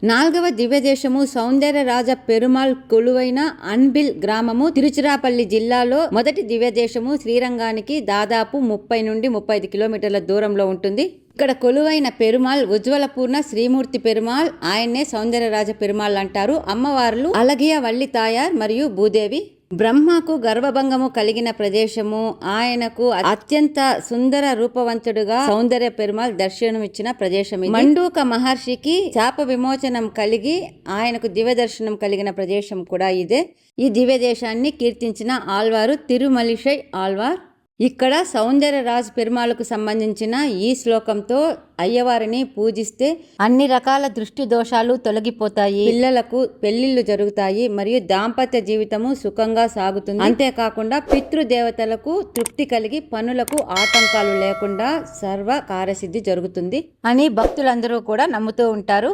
నాల్గవ దివ్యదేశము సౌందర్యరాజ పెరుమాళ్ కొలువైన అన్బిల్ గ్రామము తిరుచిరాపల్లి జిల్లాలో మొదటి దివ్యదేశము. శ్రీరంగానికి దాదాపు 30 నుండి 35 కిలోమీటర్ల దూరంలో ఉంటుంది. ఇక్కడ కొలువైన పెరుమాళ్ ఉజ్వలపూర్ణ శ్రీమూర్తి పెరుమాళ్, ఆయన్నే సౌందర్యరాజ పెరుమాళ్ అంటారు. అమ్మవార్లు అలగియ వల్లి తాయార్ మరియు భూదేవి. బ్రహ్మకు గర్భభంగము కలిగిన ప్రదేశము, ఆయనకు అత్యంత సుందర రూపవంతుడుగా సౌందర్య పెరుమాళ్ దర్శనమిచ్చిన ప్రదేశం. మండూక మహర్షికి శాప విమోచనం కలిగి ఆయనకు దివ్య దర్శనం కలిగిన ప్రదేశం కూడా ఇదే. ఈ దివ్య దేశాన్ని కీర్తించిన ఆళ్వారు తిరుమలిషై ఆళ్వార్. ఇక్కడ సౌందర్యరాజ్ పెరుమాళ్లకు సంబంధించిన ఈ శ్లోకంతో అయ్యవారిని పూజిస్తే అన్ని రకాల దృష్టి దోషాలు తొలగిపోతాయి, పిల్లలకు పెళ్లిళ్లు జరుగుతాయి మరియు దాంపత్య జీవితము సుఖంగా సాగుతుంది. అంతేకాకుండా పితృదేవతలకు తృప్తి కలిగి పనులకు ఆటంకాలు లేకుండా సర్వ కార్యసిద్ధి జరుగుతుంది అని భక్తులందరూ కూడా నమ్ముతూ ఉంటారు.